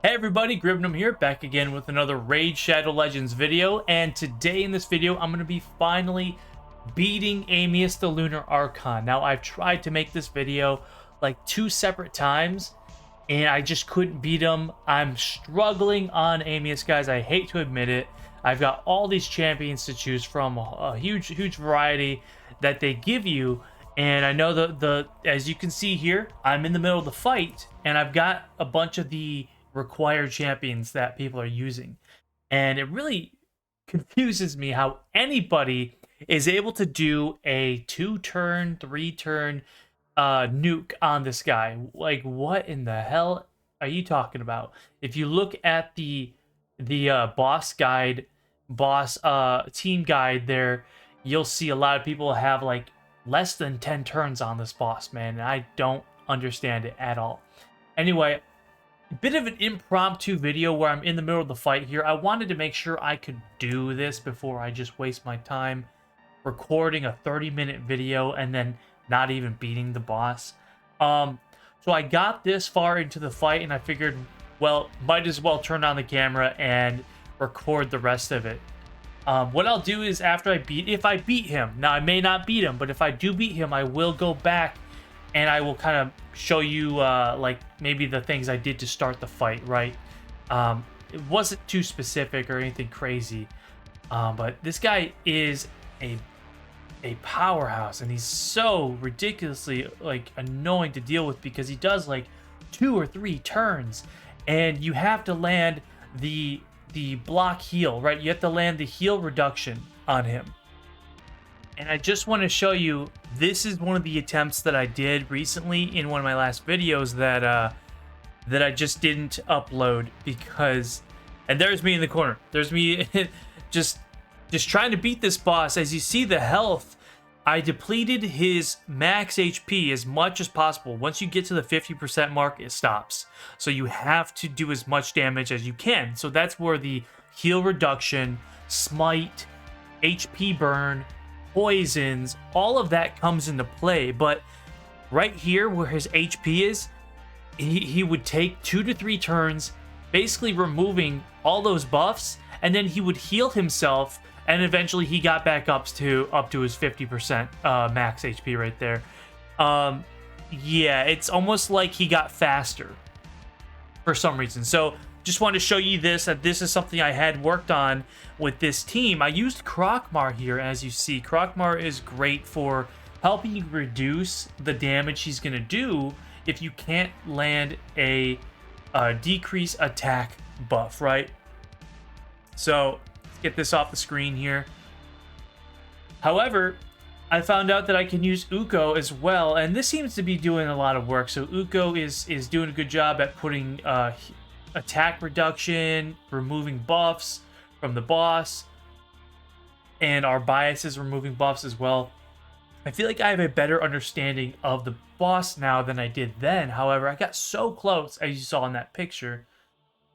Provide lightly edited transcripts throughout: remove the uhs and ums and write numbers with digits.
Hey everybody, Gribnum here, back again with another Raid Shadow Legends video, and today in this video I'm going to be finally beating Amius the Lunar Archon. Now I've tried to make this video like 2 separate times, and I just couldn't beat him. I'm struggling on Amius, guys. I hate to admit it. I've got all these champions to choose from, a huge variety that they give you. And I know the as you can see here, I'm in the middle of the fight, and I've got a bunch of the required champions that people are using. And it really confuses me how anybody is able to do a 2-turn, 3-turn nuke on this guy. Like, what in the hell are you talking about? If you look at the boss team guide there, you'll see a lot of people have like less than 10 turns on this boss, man, and I don't understand it at all. Anyway, a bit of an impromptu video where I'm in the middle of the fight here. I wanted to make sure I could do this before I just waste my time recording a 30-minute video and then not even beating the boss. So I got this far into the fight and I figured, well, might as well turn on the camera and record the rest of it. What I'll do is if I beat him, now I may not beat him, but if I do beat him, I will go back and I will kind of show you like maybe the things I did to start the fight, right? It wasn't too specific or anything crazy, but this guy is a powerhouse, and he's so ridiculously like annoying to deal with because he does like 2 or 3 turns, and you have to land the block heal, right? You have to land the heal reduction on him. And I just want to show you, this is one of the attempts that I did recently in one of my last videos that that I just didn't upload because, and there's me in the corner. There's me just trying to beat this boss. As you see the health, I depleted his max HP as much as possible. Once you get to the 50% mark, it stops. So you have to do as much damage as you can. So that's where the heal reduction, smite, HP burn, poisons, all of that comes into play. But right here where his HP is, he would take 2 to 3 turns, basically removing all those buffs, and then he would heal himself, and eventually he got back up to his 50% max HP right there. Yeah, it's almost like he got faster for some reason. So just wanted to show you this, that this is something I had worked on with this team. I used Krokmar here, as you see. Krokmar is great for helping you reduce the damage he's going to do if you can't land a decrease attack buff, right? So let's get this off the screen here. However, I found out that I can use Uko as well, and this seems to be doing a lot of work. So Uko is doing a good job at putting attack reduction, removing buffs from the boss, and our biases removing buffs as well. I feel like I have a better understanding of the boss now than I did then. However, I got so close, as you saw in that picture.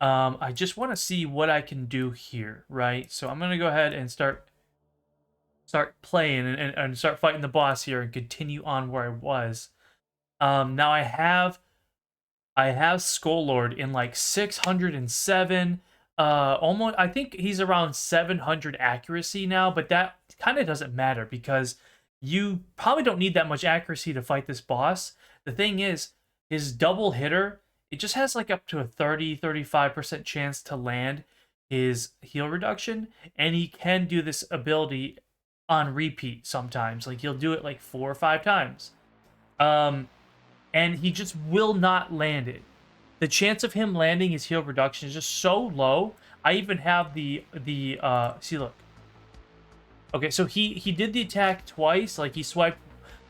I just want to see what I can do here, right? So I'm going to go ahead and start playing and start fighting the boss here and continue on where I was. Now I have Skull Lord in like 607, almost, I think he's around 700 accuracy now, but that kind of doesn't matter because you probably don't need that much accuracy to fight this boss. The thing is, his double hitter, it just has like up to a 30-35% chance to land his heal reduction, and he can do this ability on repeat sometimes. Like, he'll do it like 4 or 5 times. And he just will not land it. The chance of him landing his heal reduction is just so low. I even have the see, look. Okay, so he did the attack twice. Like, he swiped,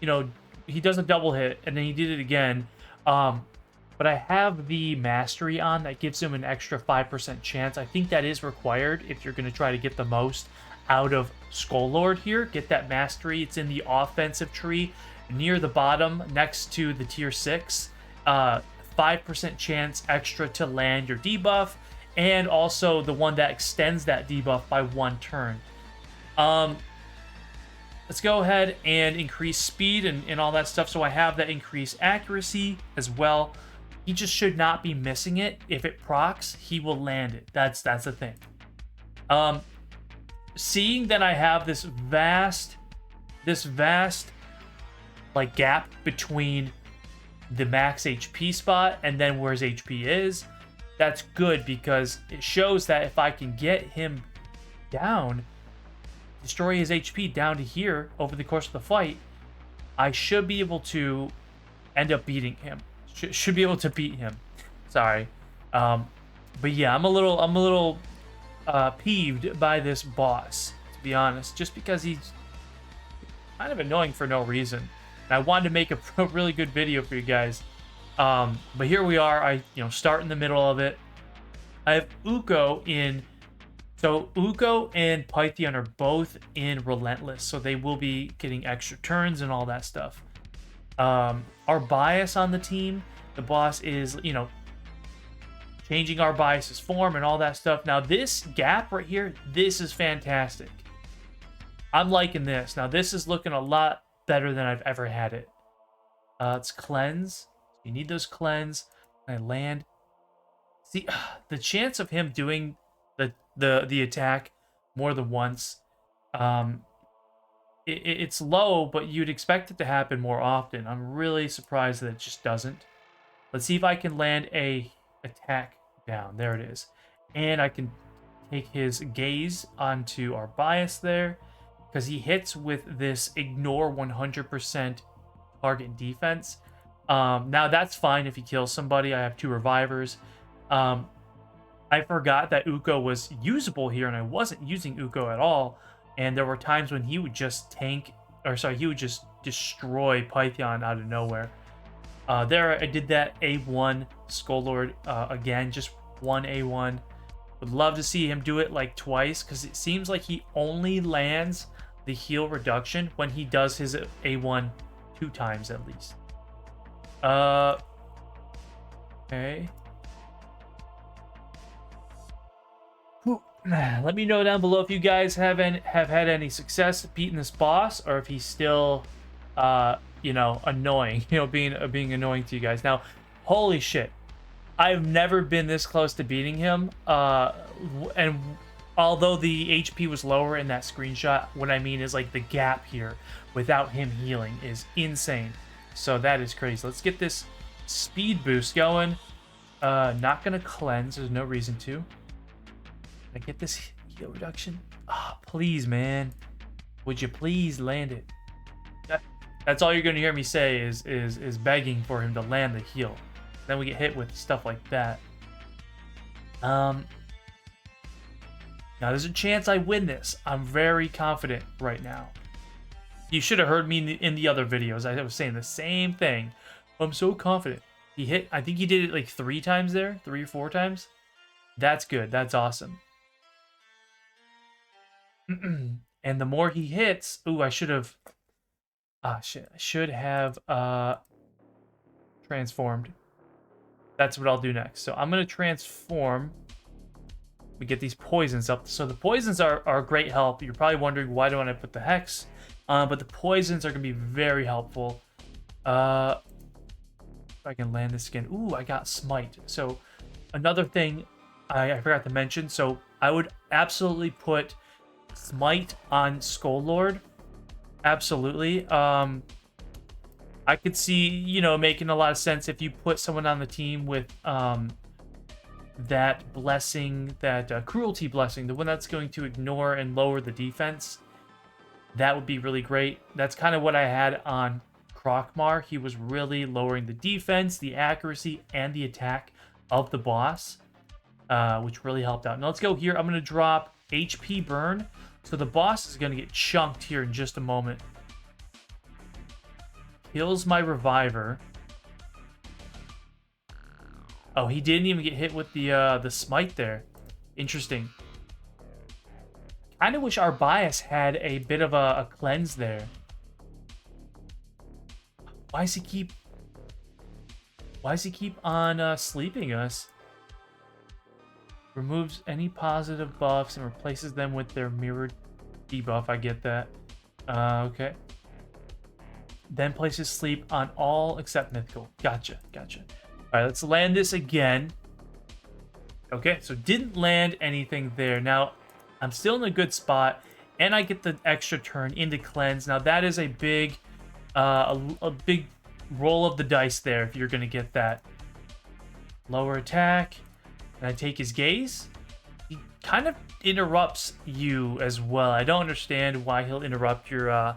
you know, he does a double hit, and then he did it again. But I have the mastery on that gives him an extra 5% chance. I think that is required if you're going to try to get the most out of Skull Lord here. Get that mastery. It's in the offensive tree near the bottom next to the tier 6. 5% chance extra to land your debuff, and also the one that extends that debuff by 1 turn. Let's go ahead and increase speed and all that stuff. So I have that increased accuracy as well. He just should not be missing it. If it procs, he will land it. That's the thing. Seeing that I have this vast like gap between the max HP spot and then where his HP is, that's good because it shows that if I can get him down, destroy his HP down to here over the course of the fight, I should be able to end up beating him. Should be able to beat him. Sorry. But yeah, I'm a little peeved by this boss, to be honest, just because he's kind of annoying for no reason. And I wanted to make a really good video for you guys. But here we are. I start in the middle of it. I have Uko in. So Uko and Pythion are both in Relentless, so they will be getting extra turns and all that stuff. Our bias on the team, the boss is, changing our bias's form and all that stuff. Now this gap right here, this is fantastic. I'm liking this. Now this is looking a lot better than I've ever had it. It's cleanse. You need those cleanse. I land. See, the chance of him doing the attack more than once, it's low, but you'd expect it to happen more often. I'm really surprised that it just doesn't. Let's see if I can land a attack down. There it is. And I can take his gaze onto our bias there, because he hits with this ignore 100% target defense. Now that's fine if he kills somebody. I have 2 revivers. I forgot that Uko was usable here, and I wasn't using Uko at all. And there were times when he would just he would just destroy Pythion out of nowhere. There, I did that A1 Skull again, just one A1. Would love to see him do it like twice, because it seems like he only lands the heal reduction when he does his A1 2 times at least. Okay. Let me know down below if you guys have had any success beating this boss, or if he's still, annoying. Being annoying to you guys. Now, holy shit, I've never been this close to beating him. And although the HP was lower in that screenshot, what I mean is like the gap here without him healing is insane. So that is crazy. Let's get this speed boost going. Not gonna cleanse. There's no reason to. I get this heal reduction? Ah, oh, please, man. Would you please land it? That's all you're gonna hear me say is begging for him to land the heal. Then we get hit with stuff like that. Now there's a chance I win this. I'm very confident right now. You should have heard me in the other videos. I was saying the same thing. I'm so confident. He hit, I think he did it like 3 times there, 3 or 4 times. That's good. That's awesome. And the more he hits, ooh, I should have. Ah, shit. I should have transformed. That's what I'll do next. So I'm gonna transform. We get these poisons up. So the poisons are great help. You're probably wondering why don't I put the hex? But the poisons are gonna be very helpful. If I can land this again. Ooh, I got smite. So another thing I forgot to mention. So I would absolutely put smite on Skull Lord. Absolutely. I could see, making a lot of sense if you put someone on the team with that blessing, that cruelty blessing, the one that's going to ignore and lower the defense. That would be really great. That's kind of what I had on Krokmar. He was really lowering the defense, the accuracy, and the attack of the boss, which really helped out. Now let's go here. I'm going to drop HP burn. So the boss is going to get chunked here in just a moment. Kills my reviver. Oh, he didn't even get hit with the smite there. Interesting. Kind of wish our bias had a bit of a cleanse there. Why does he keep on sleeping us? Removes any positive buffs and replaces them with their mirrored debuff. I get that. Okay. Then places sleep on all except mythical. Gotcha. All right, let's land this again. Okay, so didn't land anything there. Now, I'm still in a good spot, and I get the extra turn into cleanse. Now, that is a big, a big roll of the dice there if you're going to get that. Lower attack, and I take his gaze. He kind of interrupts you as well. I don't understand why he'll interrupt your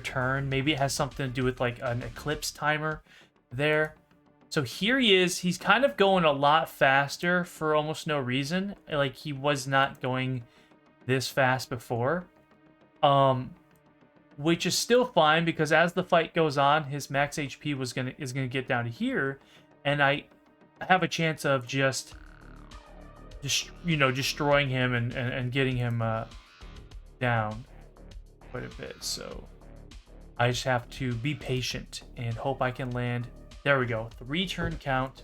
turn. Maybe it has something to do with like an eclipse timer there. So here he is. He's kind of going a lot faster for almost no reason. Like he was not going this fast before. Which is still fine because as the fight goes on, his max HP is gonna get down to here, and I have a chance of just destroying him and getting him down quite a bit. So I just have to be patient and hope I can land. There we go. 3 turn count.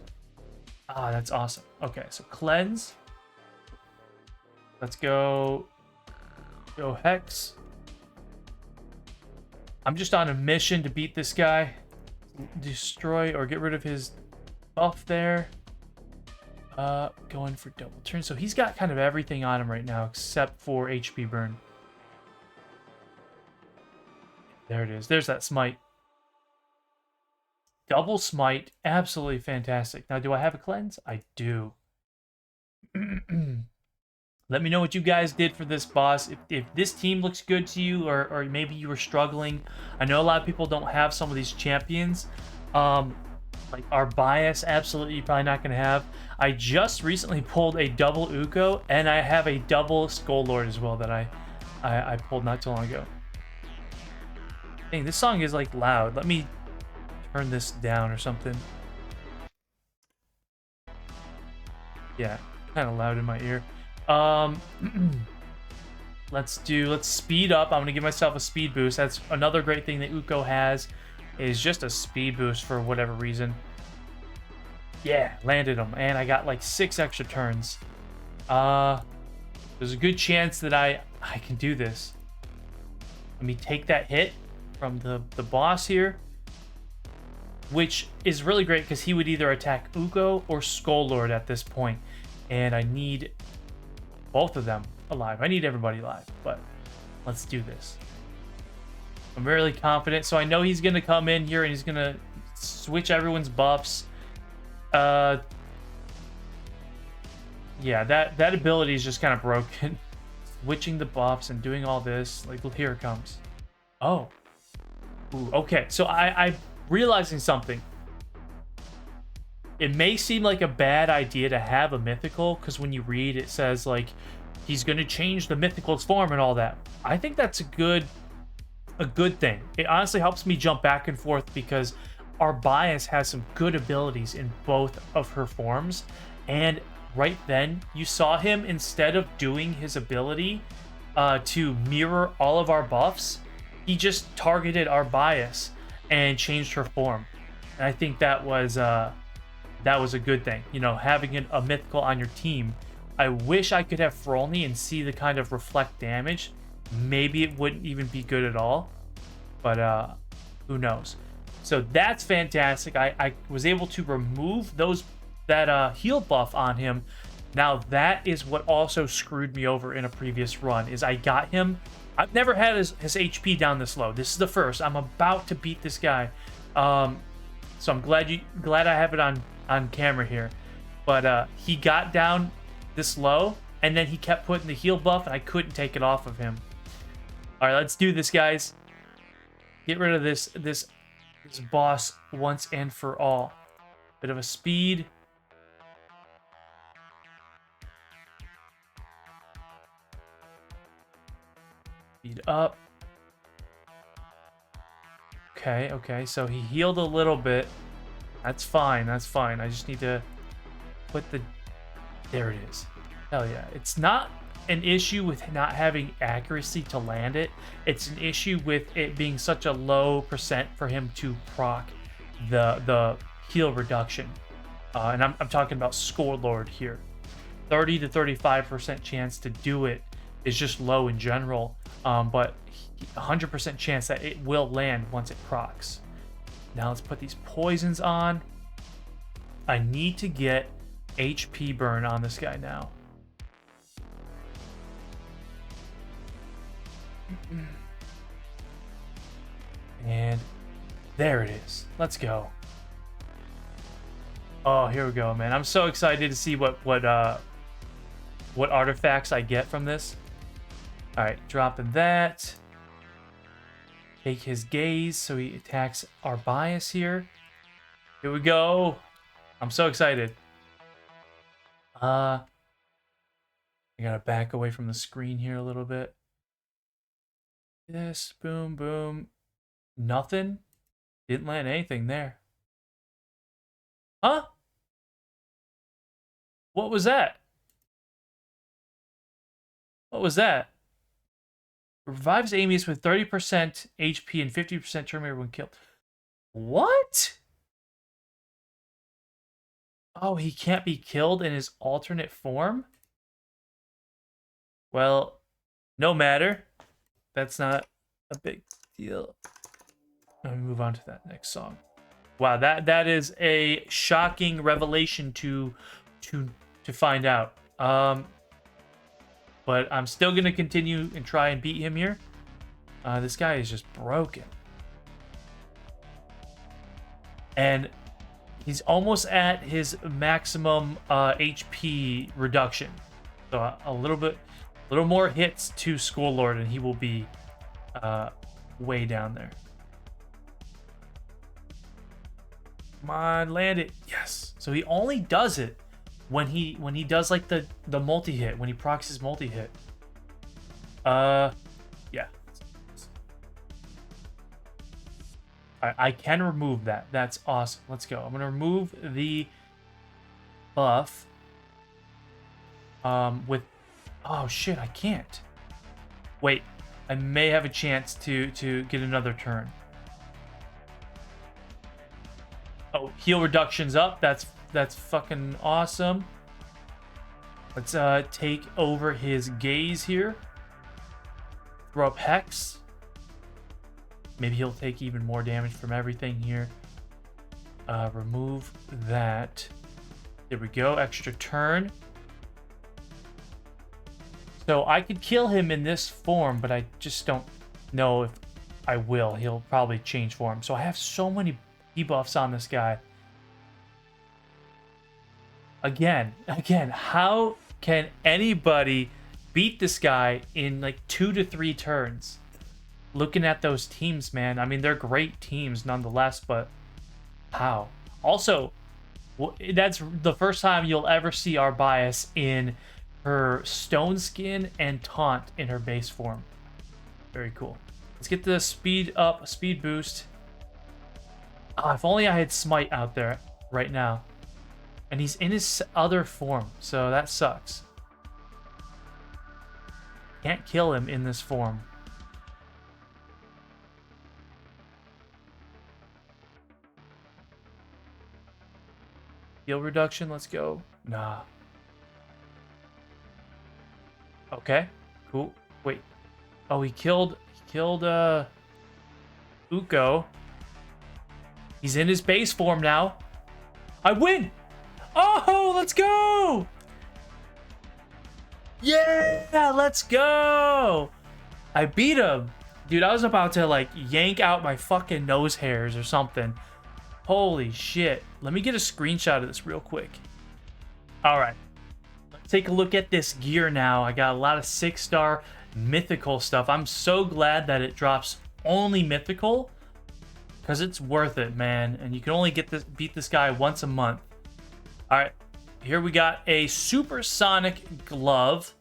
Ah, that's awesome. Okay, so cleanse. Let's go Hex. I'm just on a mission to beat this guy. Destroy or get rid of his buff there. Going for double turn. So he's got kind of everything on him right now except for HP burn. There it is. There's that smite. Double smite. Absolutely fantastic. Now, do I have a cleanse? I do. Let me know what you guys did for this boss. If this team looks good to you, or maybe you were struggling. I know a lot of people don't have some of these champions. Like our bias, absolutely you're probably not going to have. I just recently pulled a double Uko, and I have a double Skull Lord as well that I pulled not too long ago. Dang, this song is like loud. Let me turn this down or something. Yeah, kind of loud in my ear. Let's speed up. I'm gonna give myself a speed boost. That's another great thing that Uko has, is just a speed boost for whatever reason. Yeah, landed him, and I got like 6 extra turns. There's a good chance that I can do this. Let me take that hit from the boss here, which is really great because he would either attack Uko or Skull Lord at this point, and I need both of them alive. I need everybody alive, but let's do this. I'm really confident, so I know he's gonna come in here and he's gonna switch everyone's buffs. Yeah, that ability is just kind of broken. Switching the buffs and doing all this. Like, well, here it comes. Oh. Ooh, okay, so I'm realizing something. It may seem like a bad idea to have a mythical, because when you read, it says, like, he's going to change the mythical's form and all that. I think that's a good thing. It honestly helps me jump back and forth because our bias has some good abilities in both of her forms. And right then, you saw him, instead of doing his ability to mirror all of our buffs, he just targeted our bias and changed her form. And I think that was a good thing. You know, having a mythical on your team. I wish I could have Frolny and see the kind of reflect damage. Maybe it wouldn't even be good at all. But who knows? So that's fantastic. I was able to remove that heal buff on him. Now that is what also screwed me over in a previous run, is I got him. I've never had his HP down this low. This is the first. I'm about to beat this guy. So I'm glad I have it on camera here. But he got down this low, and then he kept putting the heal buff, and I couldn't take it off of him. All right, let's do this, guys. Get rid of this boss once and for all. Bit of a speed. Speed up. Okay, so he healed a little bit. That's fine. I just need to put there it is. Hell yeah. It's not an issue with not having accuracy to land it. It's an issue with it being such a low percent for him to proc the heal reduction. And I'm talking about Skull Lord here. 30 to 35% chance to do it is just low in general. But 100% chance that it will land once it procs. Now let's put these poisons on. I need to get HP burn on this guy now. And there it is. Let's go. Oh, here we go, man. I'm so excited to see what artifacts I get from this. All right, dropping that. Take his gaze so he attacks our bias here. Here we go. I'm so excited. I gotta back away from the screen here a little bit. This, boom, boom. Nothing. Didn't land anything there. Huh? What was that? What was that? Revives Amius with 30% HP and 50% turn rate when killed. What? Oh, he can't be killed in his alternate form? Well, no matter. That's not a big deal. Let me move on to that next song. Wow, that is a shocking revelation to find out. But I'm still gonna continue and try and beat him here. This guy is just broken, and he's almost at his maximum HP reduction. So a little more hits to School Lord, and he will be way down there. Come on, land it. Yes. So he only does it when he does like the multi-hit, when he procs his multi-hit. Yeah. I can remove that. That's awesome. Let's go. I'm gonna remove the buff. With, oh shit, I can't. Wait, I may have a chance to get another turn. Oh, heal reduction's up. That's fucking awesome. Let's take over his gaze here. Throw up Hex. Maybe he'll take even more damage from everything here. Remove that. There we go. Extra turn. So I could kill him in this form, but I just don't know if I will. He'll probably change form. So I have so many debuffs on this guy. Again, how can anybody beat this guy in like 2 to 3 turns? Looking at those teams, man. I mean, they're great teams nonetheless, but how? Also, that's the first time you'll ever see our bias in her Stone Skin and Taunt in her base form. Very cool. Let's get the speed up, speed boost. If only I had Smite out there right now. And he's in his other form, so that sucks. Can't kill him in this form. Heal reduction, let's go. Nah. Okay, cool. Wait. Oh, he killed Uko. He's in his base form now. I win! Oh, let's go! Yeah, let's go! I beat him. Dude, I was about to like yank out my fucking nose hairs or something. Holy shit. Let me get a screenshot of this real quick. All right. Let's take a look at this gear now. I got a lot of 6-star mythical stuff. I'm so glad that it drops only mythical, because it's worth it, man. And you can only beat this guy once a month. All right. Here we got a supersonic glove.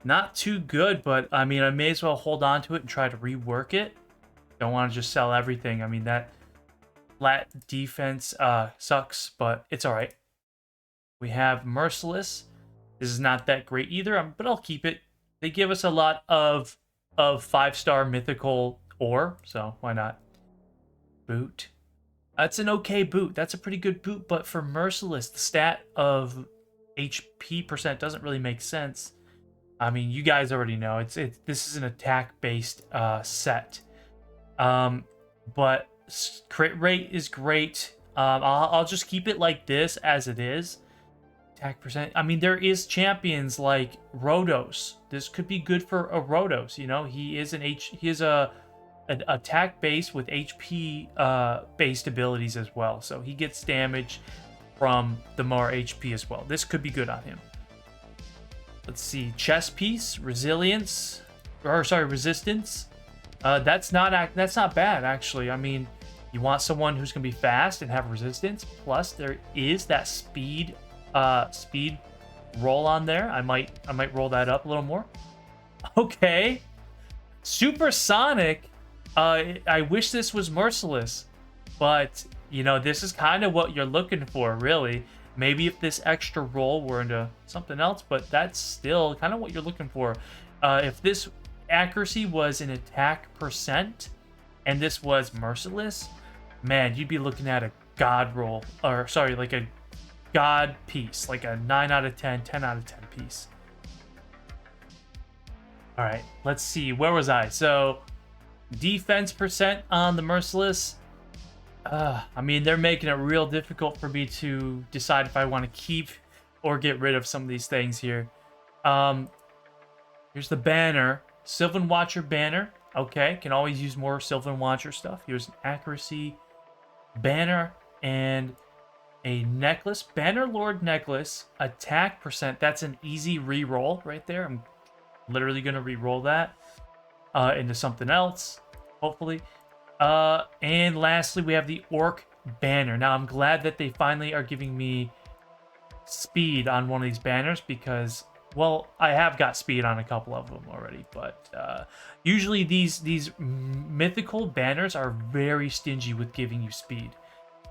Not too good, but I mean, I may as well hold on to it and try to rework it. Don't want to just sell everything. I mean, that flat defense sucks, but it's all right. We have Merciless. This is not that great either, but I'll keep it. They give us a lot of 5-star mythical ore, so why not? Boot. That's an okay boot. That's a pretty good boot, but for Merciless, the stat of HP percent doesn't really make sense. I mean, you guys already know this is an attack-based set, but crit rate is great. I'll just keep it like this as it is. Attack percent. I mean, there is champions like Rhodos. This could be good for a Rhodos. You know, he is an attack base with HP based abilities as well. So he gets damage from the more HP as well. This could be good on him. Let's see, chest piece, resilience, or sorry, resistance. That's not bad actually. I mean, you want someone who's gonna be fast and have resistance. Plus, there is that speed roll on there. I might roll that up a little more. Okay, supersonic. I wish this was merciless, but you know, this is kind of what you're looking for, really. Maybe if this extra roll were into something else, but that's still kind of what you're looking for. If this accuracy was an attack percent and this was merciless, man, you'd be looking at a god roll, or sorry, like a god piece, like a 9 out of 10, 10 out of 10 piece. All right, let's see. Where was I? So defense percent on the merciless. I mean, they're making it real difficult for me to decide if I want to keep or get rid of some of these things here. Here's the banner. Sylvan Watcher banner. Okay, can always use more Sylvan Watcher stuff. Here's an accuracy banner and a necklace. Banner Lord necklace. Attack percent. That's an easy re-roll right there. I'm literally going to re-roll that into something else, hopefully. And lastly, we have the Orc banner. Now, I'm glad that they finally are giving me speed on one of these banners because, well, I have got speed on a couple of them already, but usually these mythical banners are very stingy with giving you speed.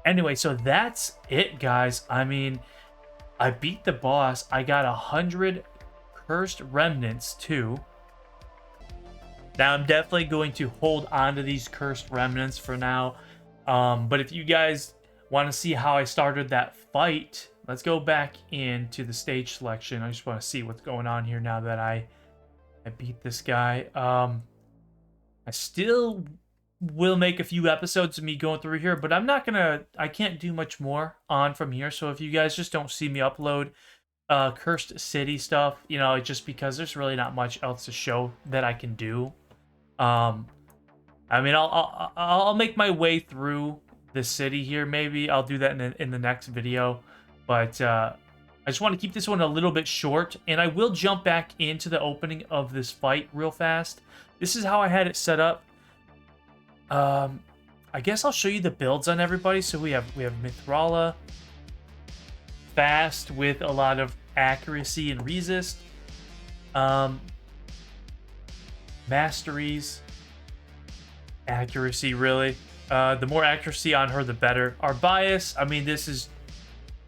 Anyway, so that's it, guys. I mean, I beat the boss. I got 100 cursed remnants too. Now, I'm definitely going to hold on to these cursed remnants for now. But if you guys want to see how I started that fight, let's go back into the stage selection. I just want to see what's going on here now that I beat this guy. I still will make a few episodes of me going through here, but I can't do much more on from here. So if you guys just don't see me upload Cursed City stuff, you know, it's just because there's really not much else to show that I can do. I mean, I'll make my way through the city here. Maybe I'll do that in the next video, but I just want to keep this one a little bit short, and I will jump back into the opening of this fight real fast. This is how I had it set up. I guess I'll show you the builds on everybody. So we have Mithrala, fast with a lot of accuracy and resist. Masteries, accuracy, really. The more accuracy on her, the better. Our bias, I mean, this is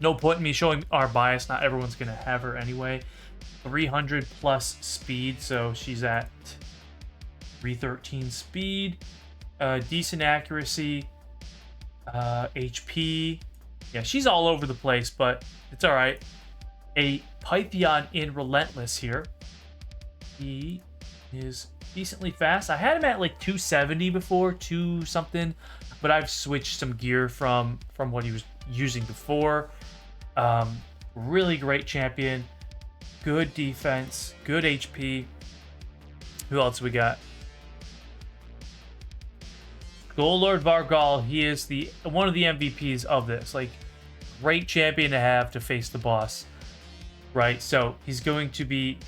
no point in me showing our bias. Not everyone's going to have her anyway. 300 plus speed, so she's at 313 speed. Decent accuracy. HP. Yeah, she's all over the place, but it's all right. A Pythion in Relentless here. He is decently fast. I had him at like 270 before, 2 something, but I've switched some gear from what he was using before. Really great champion, good defense, good HP. Who else we got? Gold Lord Vargal. He is one of the MVPs of this. Like, great champion to have to face the boss, right? So he's going to be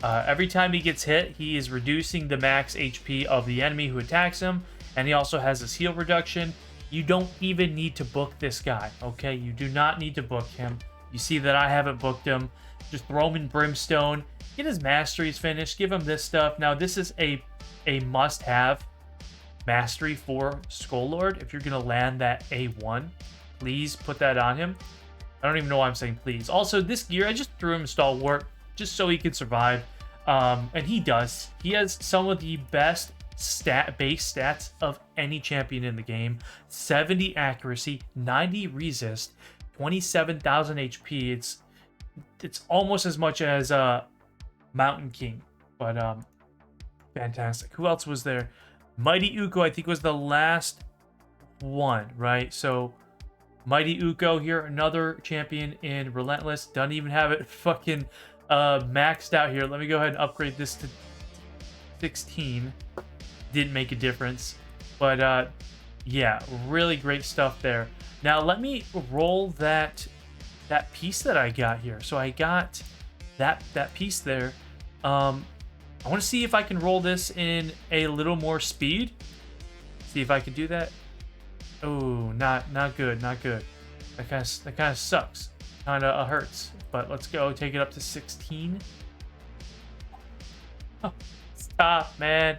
every time he gets hit, he is reducing the max HP of the enemy who attacks him, and he also has his heal reduction. You don't even need to book this guy, okay? You do not need to book him. You see that I haven't booked him. Just throw him in Brimstone, get his masteries finished, give him this stuff. Now, this is a must-have mastery for Skull Lord. If you're going to land that A1, please put that on him. I don't even know why I'm saying please. Also, this gear, I just threw him Stalwart just so he could survive. And he does. He has some of the best base stats of any champion in the game. 70 accuracy, 90 resist, 27,000 HP. It's almost as much as Mountain King, but fantastic. Who else was there? Mighty Uko, I think, was the last one, right? So Mighty Uko here, another champion in Relentless. Doesn't even have it fucking maxed out here. Let me go ahead and upgrade this to 16. Didn't make a difference. But yeah, really great stuff there. Now let me roll that piece that I got here. So I got that piece there. I want to see if I can roll this in a little more speed. See if I can do that. Oh, not good, not good. That kind of sucks. Kind of hurts. But let's go take it up to 16. Oh, stop, man.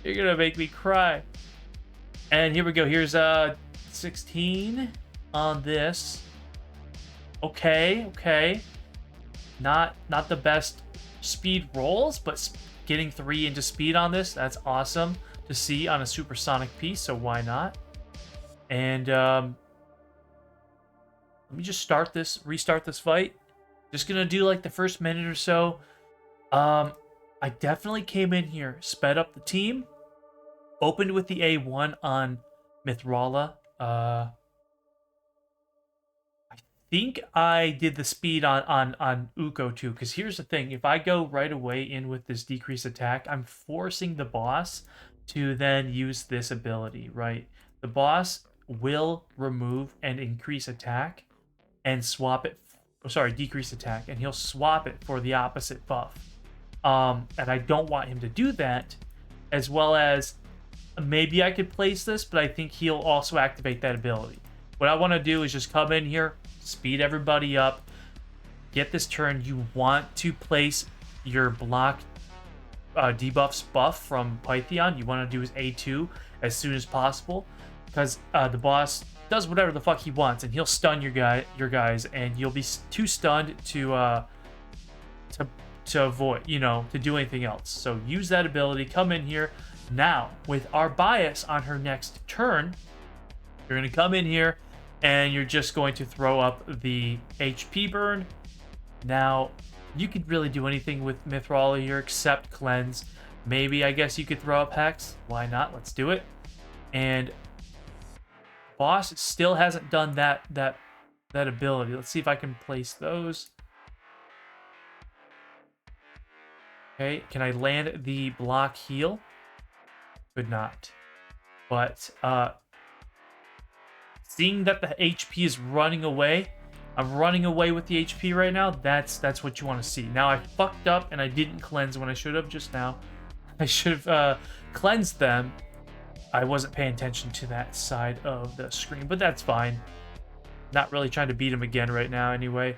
You're gonna make me cry. And here we go. Here's 16 on this. Okay. Not the best speed rolls, but getting 3 into speed on this, that's awesome to see on a supersonic piece, so why not? And let me just restart this fight. Just gonna do like the first minute or so. I definitely came in here, sped up the team, opened with the A1 on Mithrala. I think I did the speed on Uko too, because here's the thing. If I go right away in with this decrease attack, I'm forcing the boss to then use this ability, right? The boss will remove and increase attack and swap it, decrease attack, and he'll swap it for the opposite buff. And I don't want him to do that, as well as maybe I could place this, but I think he'll also activate that ability. What I want to do is just come in here, speed everybody up, get this turn. You want to place your block debuffs buff from Pythion. You want to do his A2 as soon as possible, because the boss does whatever the fuck he wants, and he'll stun your guys, and you'll be too stunned to avoid, to do anything else. So use that ability. Come in here now with our bias on her next turn. You're going to come in here, and you're just going to throw up the HP burn. Now, you could really do anything with Mithrala here except cleanse. Maybe, I guess you could throw up Hex. Why not? Let's do it. And boss still hasn't done that ability. Let's see if I can place those. Okay, can I land the block heal? Could not. But seeing that the HP is running away, I'm running away with the HP right now. That's what you want to see. Now I fucked up and I didn't cleanse when I should have just now. I should have cleansed them. I wasn't paying attention to that side of the screen, but that's fine. Not really trying to beat him again right now anyway.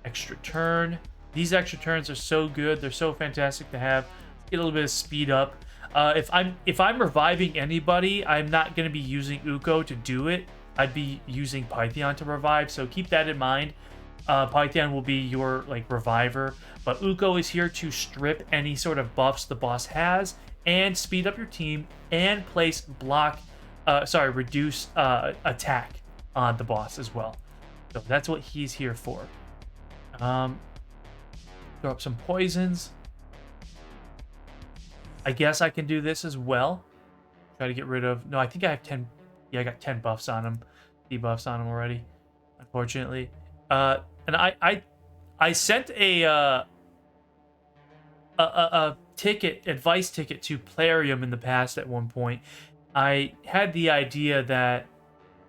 Extra turn. These extra turns are so good. They're so fantastic to have. Get a little bit of speed up. If I'm reviving anybody, I'm not going to be using Uko to do it. I'd be using Pythion to revive, so keep that in mind. Pythion will be your reviver, but Uko is here to strip any sort of buffs the boss has and speed up your team and place reduce attack on the boss as well. So that's what he's here for. Throw up some poisons. I guess I can do this as well. Try to get rid of... No, I think I have 10... Yeah, I got 10 buffs on him. Debuffs on him already, unfortunately. And I sent a advice ticket to Plarium in the past at one point. I had the idea that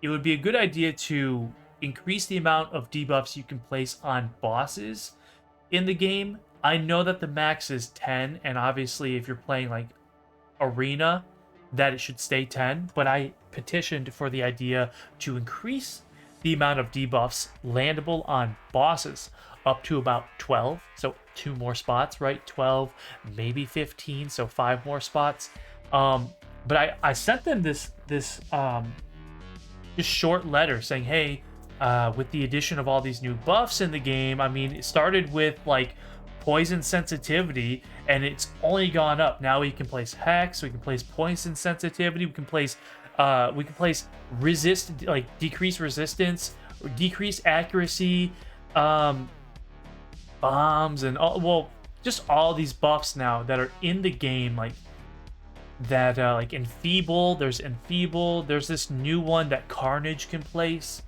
it would be a good idea to increase the amount of debuffs you can place on bosses in the game. I know that the max is 10, and obviously if you're playing Arena, that it should stay 10, but I petitioned for the idea to increase the amount of debuffs landable on bosses up to about 12, so 2 more spots, right? 12, maybe 15, so 5 more spots. But I sent them this just short letter saying, hey, with the addition of all these new buffs in the game, I mean, it started with poison sensitivity, and it's only gone up. Now we can place Hex, we can place poison sensitivity, we can place decrease resistance, or decrease accuracy, bombs, and just all these buffs now that are in the game. that like Enfeeble. There's Enfeeble. There's this new one that Carnage can place.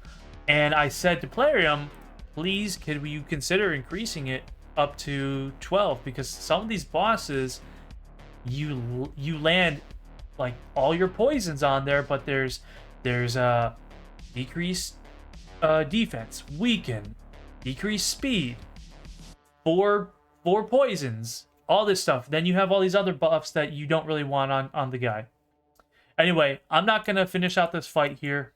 And I said to Plarium, please, could you consider increasing it up to 12? Because some of these bosses, you land like all your poisons on there, but there's decreased defense, weaken, decreased speed, four poisons, all this stuff. Then you have all these other buffs that you don't really want on the guy. Anyway, I'm not gonna finish out this fight here.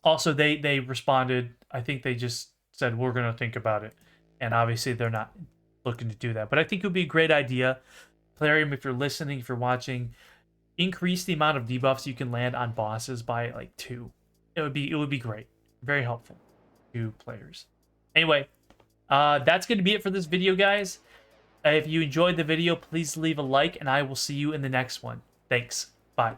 Also, they responded. I think they just said we're gonna think about it, and obviously they're not looking to do that. But I think it would be a great idea, Plarium, if you're listening, if you're watching, increase the amount of debuffs you can land on bosses by like 2. It would be great, very helpful to players. Anyway, that's going to be it for this video, guys. If you enjoyed the video, please leave a like, and I will see you in the next one. Thanks. Bye.